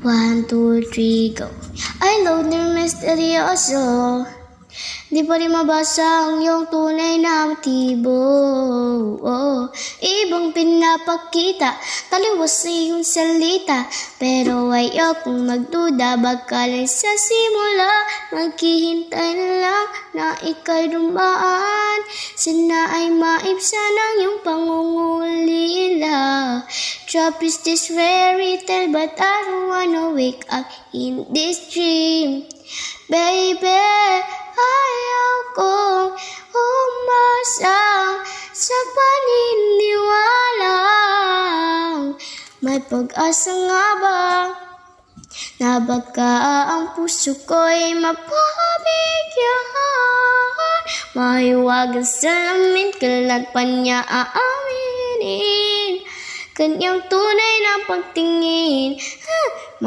1, 2, 3, go. I love the misteryoso. Di pa rin mabasa ang iyong tunay na motibo. Ibang pinapakita, taliwas sa iyong salita. Pero ayokong magduda, baka lang sa simula. Maghihintay na lang na ika'y dumaan. Sana ay maibsan ang iyong pangungulila. Trap is this fairy tale, but I don't wanna wake up in this dream. Baby, ayaw kong umasa sa paniniwalang may pag-asa nga ba na baka ang puso ko'y mapabigyan. Mahiwagan sa lamin, kailan pa niya aaminin kanyang tunay na pagtingin.